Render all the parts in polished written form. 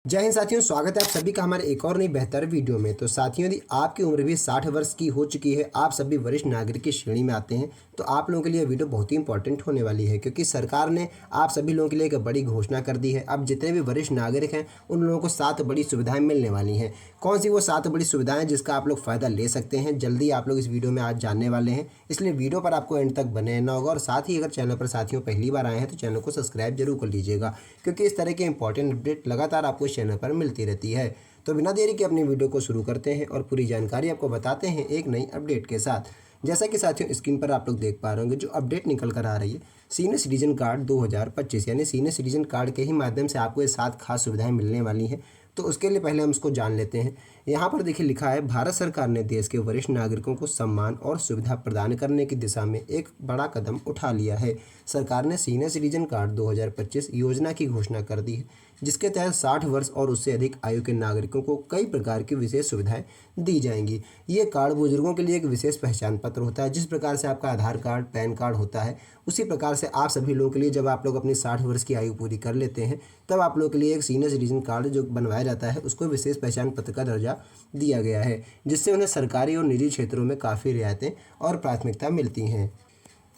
जय हिंद साथियों, स्वागत है आप सभी का हमारे एक और नई बेहतर वीडियो में। तो साथियों, यदि आपकी उम्र भी 60 वर्ष की हो चुकी है, आप सभी वरिष्ठ नागरिक की श्रेणी में आते हैं, तो आप लोगों के लिए वीडियो बहुत ही इंपॉर्टेंट होने वाली है, क्योंकि सरकार ने आप सभी लोगों के लिए एक बड़ी घोषणा कर दी है। अब जितने भी वरिष्ठ नागरिक हैं उन लोगों को 7 बड़ी सुविधाएं मिलने वाली हैं। कौन सी वो 7 बड़ी सुविधाएं जिसका आप लोग फ़ायदा ले सकते हैं, जल्दी आप लोग इस वीडियो में आज जानने वाले हैं। इसलिए वीडियो पर आपको एंड तक बने रहना होगा। और साथ ही अगर चैनल पर साथियों पहली बार आए हैं तो चैनल को सब्सक्राइब जरूर कर लीजिएगा, क्योंकि इस तरह के इंपॉर्टेंट अपडेट लगातार आपको इस चैनल पर मिलती रहती है। तो बिना देरी के अपनी वीडियो को शुरू करते हैं और पूरी जानकारी आपको बताते हैं एक नई अपडेट के साथ। जैसा कि साथियों स्क्रीन पर आप लोग देख पा रहे होंगे, जो अपडेट निकल कर आ रही है, सीनियर सिटीजन कार्ड 2025 यानी सीनियर सिटीजन कार्ड के ही माध्यम से आपको ये 7 खास सुविधाएं मिलने वाली हैं। तो उसके लिए पहले हम इसको जान लेते हैं। यहाँ पर देखिए लिखा है, भारत सरकार ने देश के वरिष्ठ नागरिकों को सम्मान और सुविधा प्रदान करने की दिशा में एक बड़ा कदम उठा लिया है। सरकार ने सीनियर सिटीजन कार्ड 2025 योजना की घोषणा कर दी है, जिसके तहत 60 वर्ष और उससे अधिक आयु के नागरिकों को कई प्रकार की विशेष सुविधाएं दी जाएंगी। ये कार्ड बुजुर्गों के लिए एक विशेष पहचान पत्र होता है। जिस प्रकार से आपका आधार कार्ड, पैन कार्ड होता है, उसी प्रकार से आप सभी लोगों के लिए जब आप लोग अपनी 60 वर्ष की आयु पूरी कर लेते हैं, तब आप लोगों के लिए एक सीनियर सिटीजन कार्ड जो बनवाया जाता है, उसको विशेष पहचान पत्र का दर्जा दिया गया है, जिससे उन्हें सरकारी और निजी क्षेत्रों में काफ़ी रियायतें और प्राथमिकता मिलती हैं।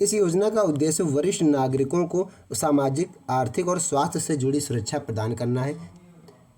इस योजना का उद्देश्य वरिष्ठ नागरिकों को सामाजिक, आर्थिक और स्वास्थ्य से जुड़ी सुरक्षा प्रदान करना है,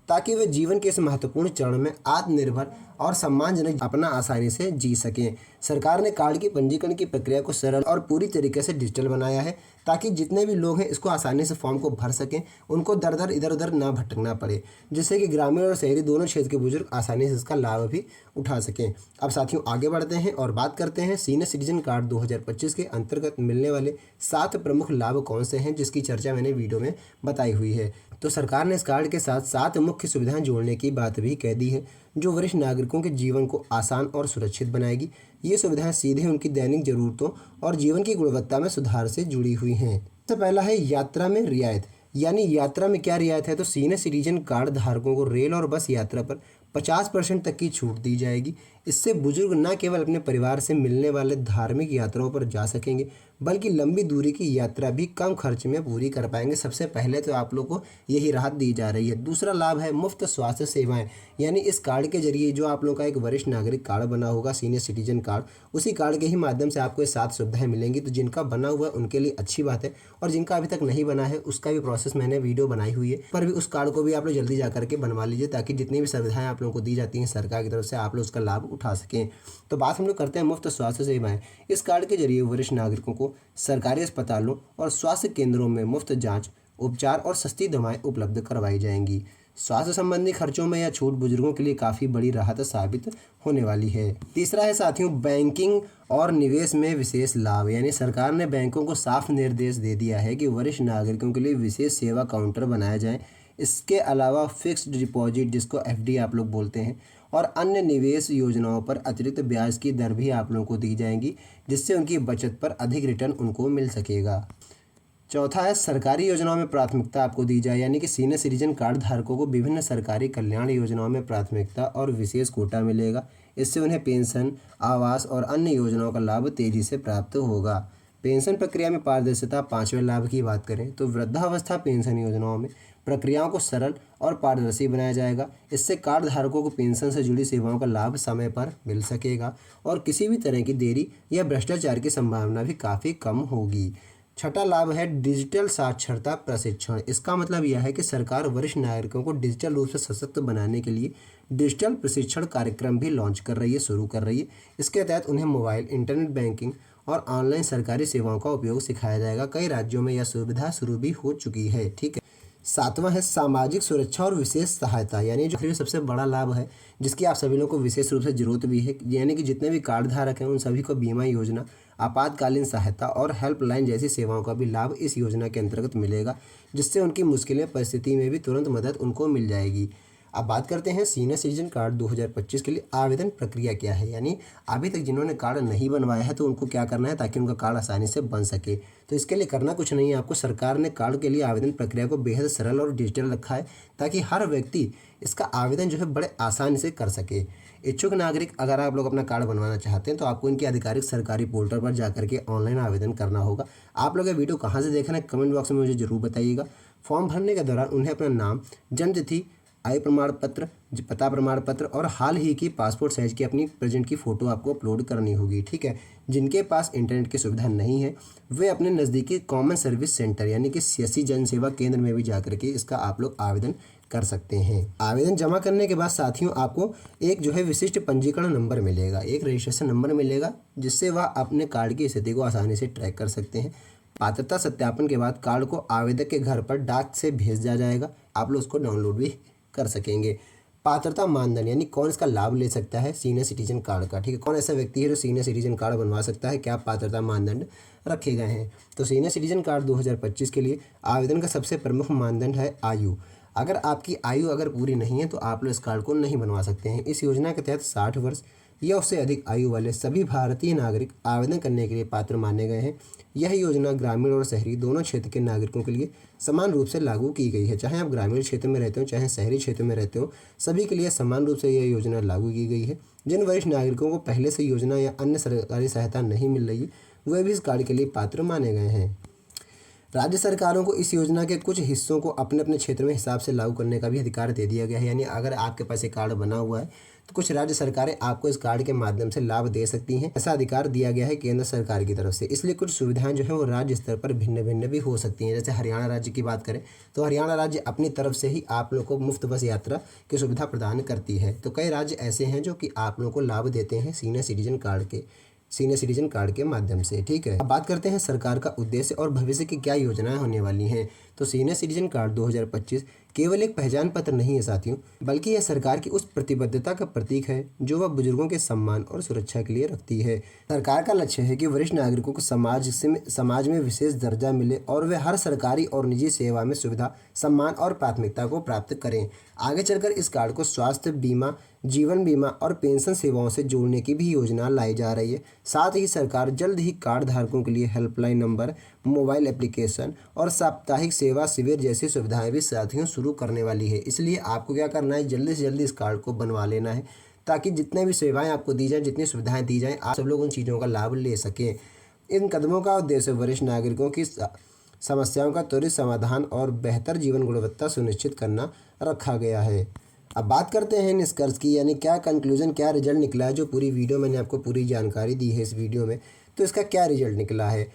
ताकि वे जीवन के इस महत्वपूर्ण चरण में आत्मनिर्भर और सम्मानजनक अपना आसानी से जी सकें। सरकार ने कार्ड की पंजीकरण की प्रक्रिया को सरल और पूरी तरीके से डिजिटल बनाया है, ताकि जितने भी लोग हैं इसको आसानी से फॉर्म को भर सकें, उनको दर दर इधर उधर ना भटकना पड़े, जिससे कि ग्रामीण और शहरी दोनों क्षेत्र के बुजुर्ग आसानी से इसका लाभ भी उठा सकें। अब साथियों आगे बढ़ते हैं और बात करते हैं सीनियर सिटीजन कार्ड 2025 के अंतर्गत मिलने वाले 7 प्रमुख लाभ कौन से हैं, जिसकी चर्चा मैंने वीडियो में बताई हुई है। तो सरकार ने इस कार्ड के साथ 7 मुख्य सुविधाएं जोड़ने की बात भी कह दी है, जो वरिष्ठ नागरिकों के जीवन को आसान और सुरक्षित बनाएगी। ये सुविधाएं सीधे उनकी दैनिक जरूरतों और जीवन की गुणवत्ता में सुधार से जुड़ी हुई हैं। सबसे पहला है यात्रा में रियायत। यानी यात्रा में क्या रियायत है, तो सीनियर सिटीजन कार्ड धारकों को रेल और बस यात्रा पर 50% तक की छूट दी जाएगी। इससे बुजुर्ग न केवल अपने परिवार से मिलने वाले धार्मिक यात्राओं पर जा सकेंगे, बल्कि लंबी दूरी की यात्रा भी कम खर्च में पूरी कर पाएंगे। सबसे पहले तो आप लोग को यही राहत दी जा रही है। दूसरा लाभ है मुफ्त स्वास्थ्य सेवाएं। यानी इस कार्ड के जरिए जो आप लोग का एक वरिष्ठ नागरिक कार्ड बना होगा, सीनियर सिटीजन कार्ड, उसी कार्ड के ही माध्यम से आपको ये 7 सुविधाएं मिलेंगी। तो जिनका बना हुआ है उनके लिए अच्छी बात है, और जिनका अभी तक नहीं बना है उसका भी प्रोसेस मैंने वीडियो बनाई हुई है, पर भी उस कार्ड को भी आप लोग जल्दी जा करके बनवा लीजिए, ताकि जितनी भी सुविधाएं आप लोगों को दी जाती हैं सरकार की तरफ से, आप लोग उसका लाभ उठा सकें। तो बात हम लोग करते हैं मुफ्त स्वास्थ्य सेवाएं। इस कार्ड के जरिए वरिष्ठ नागरिकों को सरकारी अस्पतालों और स्वास्थ्य केंद्रों में मुफ्त जांच, उपचार और सस्ती दवाएं उपलब्ध करवाई जाएंगी। स्वास्थ्य संबंधी खर्चों में यह छूट बुजुर्गों के लिए काफ़ी बड़ी राहत साबित होने वाली है। तीसरा है साथियों बैंकिंग और निवेश में विशेष लाभ। यानी सरकार ने बैंकों को साफ निर्देश दे दिया है कि वरिष्ठ नागरिकों के लिए विशेष सेवा काउंटर बनाया जाए। इसके अलावा फिक्स्ड डिपॉजिट, जिसको एफडी आप लोग बोलते हैं, और अन्य निवेश योजनाओं पर अतिरिक्त ब्याज की दर भी आप लोगों को दी जाएंगी, जिससे उनकी बचत पर अधिक रिटर्न उनको मिल सकेगा। चौथा है सरकारी योजनाओं में प्राथमिकता आपको दी जाए। यानी कि सीनियर सिटीजन कार्ड धारकों को विभिन्न सरकारी कल्याण योजनाओं में प्राथमिकता और विशेष कोटा मिलेगा। इससे उन्हें पेंशन, आवास और अन्य योजनाओं का लाभ तेजी से प्राप्त होगा। पेंशन प्रक्रिया में पारदर्शिता। 5वें लाभ की बात करें तो वृद्धावस्था पेंशन योजनाओं में प्रक्रियाओं को सरल और पारदर्शी बनाया जाएगा। इससे कार्ड धारकों को पेंशन से जुड़ी सेवाओं का लाभ समय पर मिल सकेगा, और किसी भी तरह की देरी या भ्रष्टाचार की संभावना भी काफ़ी कम होगी। छठा लाभ है डिजिटल साक्षरता प्रशिक्षण। इसका मतलब यह है कि सरकार वरिष्ठ नागरिकों को डिजिटल रूप से सशक्त बनाने के लिए डिजिटल प्रशिक्षण कार्यक्रम भी लॉन्च कर रही है, शुरू कर रही है। इसके तहत उन्हें मोबाइल, इंटरनेट बैंकिंग और ऑनलाइन सरकारी सेवाओं का उपयोग सिखाया जाएगा। कई राज्यों में यह सुविधा शुरू भी हो चुकी है। ठीक है। 7वां है सामाजिक सुरक्षा और विशेष सहायता। यानी जो सबसे बड़ा लाभ है, जिसकी आप सभी लोगों को विशेष रूप से जरूरत भी है। यानी कि जितने भी कार्ड धारक हैं उन सभी को बीमा योजना, आपातकालीन सहायता और हेल्पलाइन जैसी सेवाओं का भी लाभ इस योजना के अंतर्गत मिलेगा, जिससे उनकी मुश्किलें परिस्थिति में भी तुरंत मदद उनको मिल जाएगी। अब बात करते हैं सीनियर सिटीजन कार्ड 2025 के लिए आवेदन प्रक्रिया क्या है। यानी अभी तक जिन्होंने कार्ड नहीं बनवाया है तो उनको क्या करना है, ताकि उनका कार्ड आसानी से बन सके। तो इसके लिए करना कुछ नहीं है आपको। सरकार ने कार्ड के लिए आवेदन प्रक्रिया को बेहद सरल और डिजिटल रखा है, ताकि हर व्यक्ति इसका आवेदन जो है बड़े आसानी से कर सके। इच्छुक नागरिक अगर आप लोग अपना कार्ड बनवाना चाहते हैं तो आपको इनके आधिकारिक सरकारी पोर्टल पर जाकर के ऑनलाइन आवेदन करना होगा। आप लोग ये वीडियो कहाँ से देख रहे हैं कमेंट बॉक्स में मुझे ज़रूर बताइएगा। फॉर्म भरने के दौरान उन्हें अपना नाम, जन्मतिथि आय प्रमाण पत्र, पता प्रमाण पत्र और हाल ही की पासपोर्ट साइज की अपनी प्रेजेंट की फ़ोटो आपको अपलोड करनी होगी। ठीक है, जिनके पास इंटरनेट की सुविधा नहीं है वे अपने नज़दीकी कॉमन सर्विस सेंटर यानी कि सीएससी जन सेवा केंद्र में भी जाकर के इसका आप लोग आवेदन कर सकते हैं। आवेदन जमा करने के बाद साथियों आपको एक जो है विशिष्ट पंजीकरण नंबर मिलेगा, एक रजिस्ट्रेशन नंबर मिलेगा, जिससे वह अपने कार्ड की स्थिति को आसानी से ट्रैक कर सकते हैं। पात्रता सत्यापन के बाद कार्ड को आवेदक के घर पर डाक से भेजा जाएगा, आप लोग उसको डाउनलोड भी कर सकेंगे। पात्रता मानदंड यानी कौन इसका लाभ ले सकता है सीनियर सिटीजन कार्ड का। ठीक है, कौन ऐसा व्यक्ति है जो सीनियर सिटीजन कार्ड बनवा सकता है, क्या पात्रता मानदंड रखे गए हैं। तो सीनियर सिटीजन कार्ड 2025 के लिए आवेदन का सबसे प्रमुख मानदंड है आयु। अगर आपकी आयु अगर पूरी नहीं है तो आप लोग इस कार्ड को नहीं बनवा सकते हैं। इस योजना के तहत 60 वर्ष या उससे अधिक आयु वाले सभी भारतीय नागरिक आवेदन करने के लिए पात्र माने गए हैं। यह योजना ग्रामीण और शहरी दोनों क्षेत्र के नागरिकों के लिए समान रूप से लागू की गई है। चाहे आप ग्रामीण क्षेत्र में रहते हो चाहे शहरी क्षेत्र में रहते हो, सभी के लिए समान रूप से यह योजना लागू की गई है। जिन वरिष्ठ नागरिकों को पहले से योजना या अन्य सरकारी सहायता नहीं मिल रही वे भी इस कार्ड के लिए पात्र माने गए हैं। राज्य सरकारों को इस योजना के कुछ हिस्सों को अपने अपने क्षेत्र में हिसाब से लागू करने का भी अधिकार दे दिया गया है। यानी अगर आपके पास एक कार्ड बना हुआ है तो कुछ राज्य सरकारें आपको इस कार्ड के माध्यम से लाभ दे सकती हैं, ऐसा अधिकार दिया गया है केंद्र सरकार की तरफ से। इसलिए कुछ सुविधाएं जो है वो राज्य स्तर पर भिन्न भिन्न भी हो सकती हैं। जैसे हरियाणा राज्य की बात करें तो हरियाणा राज्य अपनी तरफ से ही आप लोग को मुफ्त बस यात्रा की सुविधा प्रदान करती है। तो कई राज्य ऐसे हैं जो कि आप लोगों को लाभ देते हैं सीनियर सिटीजन कार्ड के माध्यम से। ठीक है, अब बात करते हैं सरकार का उद्देश्य और भविष्य की क्या योजनाएं होने वाली हैं। तो सीनियर सिटीजन कार्ड 2025 केवल एक पहचान पत्र नहीं है साथियों, बल्कि यह सरकार की उस प्रतिबद्धता का प्रतीक है जो वह बुजुर्गों के सम्मान और सुरक्षा के लिए रखती है। सरकार का लक्ष्य है कि वरिष्ठ नागरिकों को समाज में विशेष दर्जा मिले और वे हर सरकारी और निजी सेवा में सुविधा, सम्मान और प्राथमिकता को प्राप्त करें। आगे चलकर इस कार्ड को स्वास्थ्य बीमा, जीवन बीमा और पेंशन सेवाओं से जोड़ने की भी योजना लाई जा रही है। साथ ही सरकार जल्द ही कार्ड धारकों के लिए हेल्पलाइन नंबर, मोबाइल एप्लीकेशन और साप्ताहिक सेवा शिविर जैसी सुविधाएं भी साथियों शुरू करने वाली है। इसलिए आपको क्या करना है, जल्दी से जल्दी इस कार्ड को बनवा लेना है ताकि जितने भी सेवाएं आपको दी जाएं, जितनी सुविधाएं दी जाएं, आप सब लोग उन चीज़ों का लाभ ले सकें। इन कदमों का उद्देश्य वरिष्ठ नागरिकों की समस्याओं का त्वरित समाधान और बेहतर जीवन गुणवत्ता सुनिश्चित करना रखा गया है। अब बात करते हैं निष्कर्ष की, यानी क्या कंक्लूजन, क्या रिजल्ट निकला है। जो पूरी वीडियो मैंने आपको पूरी जानकारी दी है इस वीडियो में, तो इसका क्या रिजल्ट निकला है।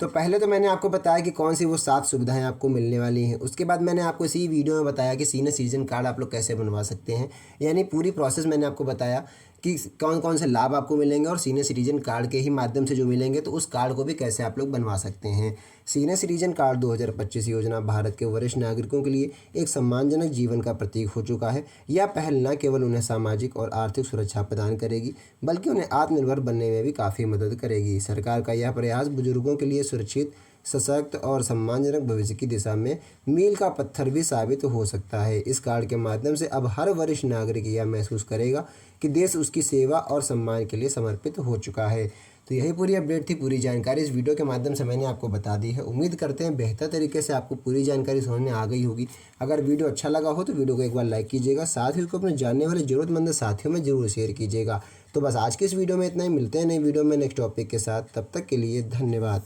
तो पहले तो मैंने आपको बताया कि कौन सी वो 7 सुविधाएं आपको मिलने वाली हैं। उसके बाद मैंने आपको इसी वीडियो में बताया कि सीनियर सिटीजन कार्ड आप लोग कैसे बनवा सकते हैं। यानी पूरी प्रोसेस मैंने आपको बताया कि कौन कौन से लाभ आपको मिलेंगे और सीनियर सिटीजन कार्ड के ही माध्यम से जो मिलेंगे तो उस कार्ड को भी कैसे आप लोग बनवा सकते हैं। सीनियर सिटीजन कार्ड 2025 योजना भारत के वरिष्ठ नागरिकों के लिए एक सम्मानजनक जीवन का प्रतीक हो चुका है। यह पहल न केवल उन्हें सामाजिक और आर्थिक सुरक्षा प्रदान करेगी बल्कि उन्हें आत्मनिर्भर बनने में भी काफ़ी मदद करेगी। सरकार का यह प्रयास बुजुर्गों के लिए सुरक्षित, सशक्त और सम्मानजनक भविष्य की दिशा में मील का पत्थर भी साबित हो सकता है। इस कार्ड के माध्यम से अब हर वरिष्ठ नागरिक यह महसूस करेगा कि देश उसकी सेवा और सम्मान के लिए समर्पित हो चुका है। तो यही पूरी अपडेट थी, पूरी जानकारी इस वीडियो के माध्यम से मैंने आपको बता दी है। उम्मीद करते हैं बेहतर तरीके से आपको पूरी जानकारी समझ में आ गई होगी। अगर वीडियो अच्छा लगा हो तो वीडियो को एक बार लाइक कीजिएगा, साथ ही उसको अपने जानने वाले ज़रूरतमंद साथियों में ज़रूर शेयर कीजिएगा। तो बस आज के इस वीडियो में इतना ही, मिलते हैं नई वीडियो में नेक्स्ट टॉपिक के साथ। तब तक के लिए धन्यवाद।